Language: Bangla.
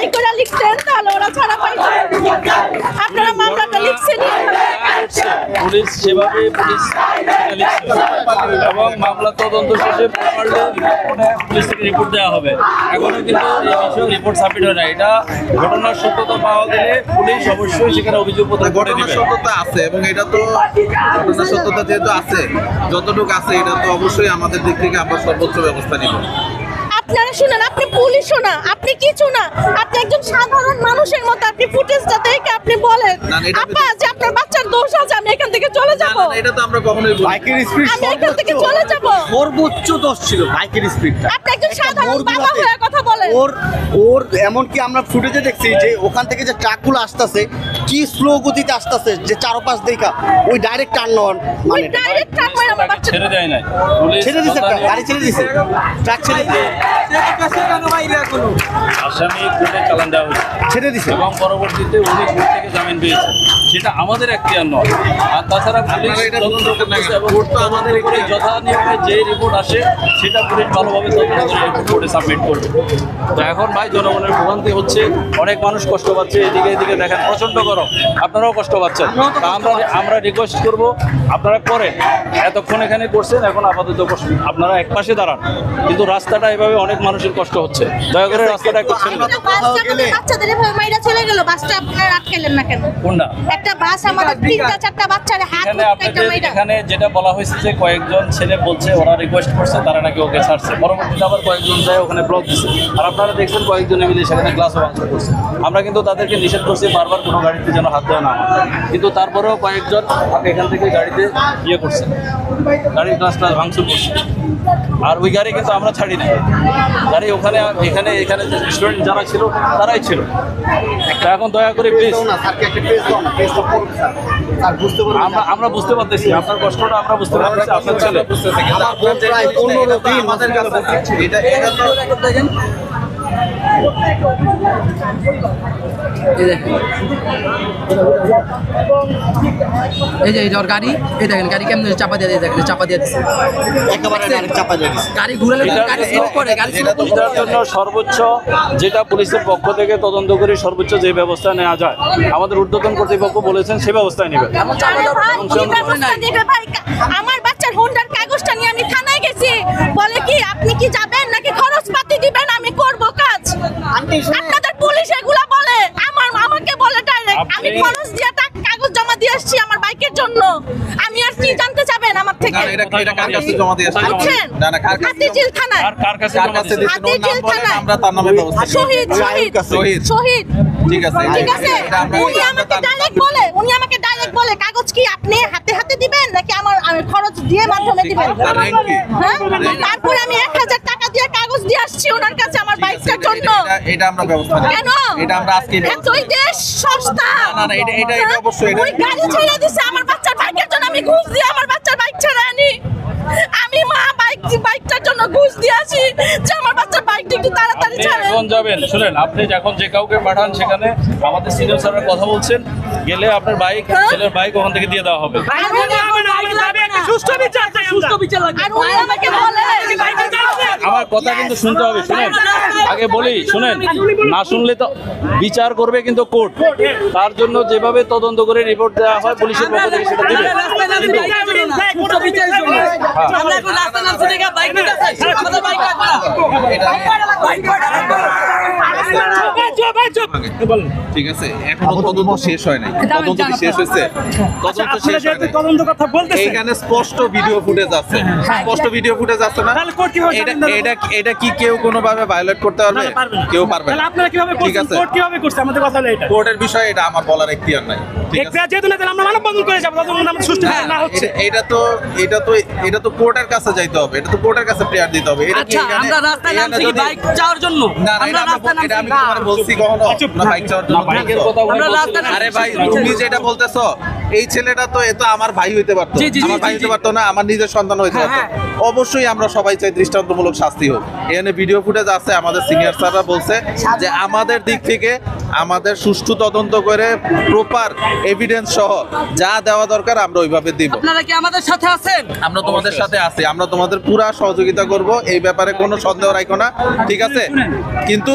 সই করে লিখতেন তাহলে ওরা ছাড়া পাইতো। আপনারা মামলাটা লিখছেন পুলিশ সেভাবে পুলিশ এবং মামলা তদন্ত শেষে পুলিশ থেকে রিপোর্ট দেওয়া হবে। এখনো কিন্তু এই বিষয়ে রিপোর্ট সাবমিট হয় না। এটা ঘটনার সত্যতা পাওয়া গেলে পুলিশ অবশ্যই সেখানে অভিযোগপত্র করে দেবে। সত্যতা আছে এবং এটা তো ঘটনার সত্যতা যেহেতু আছে, যতটুকু আছে এটা তো অবশ্যই আমাদের দিক থেকে আমরা সর্বোচ্চ ব্যবস্থা নিব। আপনারা শুনেন, আপনি পুলিশও না, আপনি কিছু না, আপনি একজন সাধারণ মানুষের মতো আপনি ফুটেজটা দেখে আপনি বলেন আপা যে আপনার বাচ্চার দোষ আছে, আমি এখান থেকে চলে যাব। এটা তো আমরা কখনোই বলি না। বাইকের স্পিড আমি এখান থেকে চলে যাব। সর্বোচ্চ দোষ ছিল বাইকের স্পিডটা। আপনি একজন সাধারণ বাবা হয়ে কথা বলেন। ওর এমনকি আমরা ফুটেজে দেখছি যে ওখান থেকে যে ট্রাকগুলো আসতেছে কি স্লো গতিতে আসতেছে, যে চারপাশ দেখা ওই ডাইরেক্ট টার্ন নেওয়ার ওই ডাইরেক্ট ট্রাক মারা আমার বাচ্চা ছেড়ে দেয় না, ছেড়ে দিছে, গাড়ি ছেড়ে দিছে, ট্রাক ছেড়ে দিয়ে আসামি কোর্টে চালান দেওয়া হয়েছে, ছেড়ে দিছে এবং পরবর্তীতে উনি কোর্ট থেকে জামিন পেয়েছেন। সেটা আমাদের এখতিয়ার নয়। আর তাছাড়া পুলিশ তদন্ত করতেছে এবং আমাদের উপরে যথা নিয়মে যে রিপোর্ট আসে সেটা পুলিশ ভালোভাবে তদন্ত করে রিপোর্ট করে সাবমিট করবে। তো এখন ভাই জনগণের ভোগান্তি হচ্ছে, অনেক মানুষ কষ্ট পাচ্ছে। এদিকে দেখেন প্রচণ্ড গরম, আপনারাও কষ্ট পাচ্ছেন। তা আমরা রিকোয়েস্ট করব আপনারা করেন, এতক্ষণ এখানে করছেন, এখন আপাতত আপনারা এক পাশে দাঁড়ান। কিন্তু রাস্তাটা এভাবে অনেক মানুষের কষ্ট হচ্ছে, দয়া করে রাস্তাটা একটু ছেড়ে দেন। বাচ্চাদের এভাবে মাইরা চলে গেল, বাসটা আপনারা আটকালেন না কেন? কোনটা? একটা বাস আমাদের 3টা-4টা বাচ্চার হাত কাটা মাইরা। এখানে যেটা বলা হয়েছে যে কয়েকজন ছেলে বলছে ওরা রিকোয়েস্ট করছে, তারা নাকি ওকে ছাড়ছে। পরবর্তীতে আবার কয়েকজন যায় ওখানে ব্লক দিচ্ছে, আর আপনারা দেখছেন কয়েকজন মিলে সেখানে গ্লাসও ভাঙচুর করছে। আমরা কিন্তু তাদেরকে নিষেধ করছি বারবার কোনো গাড়িতে যেন হাত দেওয়া না হয়, কিন্তু তারপরেও কয়েকজন এখান থেকে গাড়িতে করছে, গাড়ির গ্লাসটা ভাঙচুর করছে। আর ওই গাড়ি কিন্তু আমরা ছাড়ি না, গাড়ি ওখানে এখানে যে স্টুডেন্ট যারা ছিল তারাই ছিল। এখন দয়া করে প্লিজ আমরা বুঝতে পারতেছি আপনার কষ্টটা, আমরা বুঝতে পারতেছি আপনার ছেলে আমাদের কাছে এটা তো এই যে ওর গাড়ি, এই দেখেন গাড়ি কেমন চাপা দিয়ে দেখেন, চাপা দিয়ে দিচ্ছে একেবারে ডাইরেক্ট চাপা দিয়ে দিছে। গাড়ি ঘুরালে গাড়ি স্লিপ করে, গাড়ি স্লিপ করে। এটার জন্য সর্বোচ্চ যেটা পুলিশের পক্ষ থেকে তদন্ত করে সর্বোচ্চ যে ব্যবস্থা নেওয়া যায়, আমাদের ঊর্ধ্বতন কর্তৃপক্ষ বলেছেন সে ব্যবস্থায় নেবেন। আমার বাচ্চার হোন্ডার কাগজটা নিয়ে আমি থানায় গেছি, বলে কি আপনি কি যাবেন নাকি খরচপাতি দিবেন, আমি করব কাজ। আপনাদের পুলিশ এগুলা বলে, আমাকে বলে ডাইরেক্ট আমি খরচ দিয়ে কাগজ জমা দিয়ে আসছি আমার বাইকের জন্য। আমি আর কি জানতে চাবেন আমার থেকে? এটা কার কাছে জমা দিয়ে আসছে? না না, কার কাছে? হাতিঝিল থানায়। কার কাছে জমা দিয়েছে? হাতিঝিল থানায় আমরা তার নামে ব্যবস্থা করব। শহীদ ঠিক আছে, ঠিক আছে। উনি আমাকে ডাইরেক্ট বলে কাগজ কি আপনি হাতে হাতে দিবেন নাকি আমার খরচ দিয়ে মাধ্যমে দিবেন? হ্যাঁ, তারপরে আমি 1000 টাকা দিয়ে কাগজ দিয়ে আসছি ওনার কাছে আমার বাইকটার জন্য। এটা আমরা ব্যবস্থা নেব। কেন? এটা আমরা আজকে এতই দেশ সস্তা। না এটা অবশ্যই ওই গাড়ি ছেড়ে দিছে আমার বাচ্চার বাইকের জন্য, আমি ঘুষ দিয়ে আমার বাচ্চার বাইক ছেড়ে আনি। আমি মা বাইকটার জন্য ঘুষ দিয়ে আসি যে আমার বাচ্চার বাইকটা একটু তাড়াতাড়ি ছাড়েন। এখন যাবেন, শুনেন, আপনি যখন যে কাউকে পাঠান সেখানে আমাদের সিনিয়র স্যারের কথা বলছেন, গেলে আপনার বাইক ছেলের বাইক ওখান থেকে দিয়ে দেওয়া হবে। আমার কথা কিন্তু শুনতে হবে, শুনেন, আগে বলি, শুনেন, না শুনলে তো বিচার করবে কিন্তু কোর্ট। তার জন্য যেভাবে তদন্ত করে রিপোর্ট দেওয়া হয় পুলিশের পক্ষ থেকে সেটা দিবে। ঠিক আছে, এখনো তদন্ত শেষ হয় নাই। তদন্ত কি শেষ হয়েছে? তদন্ত শেষ হয় নাই। তদন্ত কথা বলতেছেন, এখানে স্পষ্ট ভিডিও ফুটেজ আছে, স্পষ্ট ভিডিও ফুটেজ আছে না? তাহলে কোর্ট কিভাবে জামিন দিল? এটা কি কেউ কোনোভাবে ভায়োলেট করতে পারবে? কেউ পারবে না। তাহলে আপনারা কিভাবে ঠিক করছেন? আছে, কোর্ট কিভাবে করছে? আমাদের কথা হলো এটা। কোর্টের বিষয় এটা আমার বলার এখতিয়ার নাই। ঠিক আছে, যেহেতু না, তাহলে আমরা মানববন্ধন করে যাবো, ততক্ষণ আমরা সুষ্ঠু না হচ্ছে। এটা তো কোর্টের কাছে যাইতে হবে, এটা তো কোর্টের কাছে প্রেয়ার দিতে হবে। এটা কি আচ্ছা, আমরা রাস্তায় নামছি কি বাইক চাওয়ার জন্য? না এটা আমি তোমার বলছি কখনো না বাইক চাওয়ার জন্য? বাইকের কথা আমরা রাস্তায় আরে ভাই, তুমি যেটা বলতেছো এই ছেলেটা তো এ তো আমার ভাই হইতে পারতো, আমার ভাই হইতে পারতো না, আমার নিজের সন্তান হইতে পারতো। অবশ্যই আমরা সবাই চাই দৃষ্টান্তমূলক শাস্তি হোক। এখানে ভিডিও ফুটেজ আছে, আমাদের সিনিয়র স্যাররা বলছে যে আমাদের দিক থেকে আমাদের সুষ্ঠু তদন্ত করে প্রপার এভিডেন্স সহ যা দেওয়া দরকার আমরা ওইভাবে দিব। আপনারা কি আমাদের সাথে আছেন? আমরা তোমাদের সাথে আছি, আমরা তোমাদের পুরা সহযোগিতা করব, এই ব্যাপারে কোনো সন্দেহ রাখো না, ঠিক আছে? কিন্তু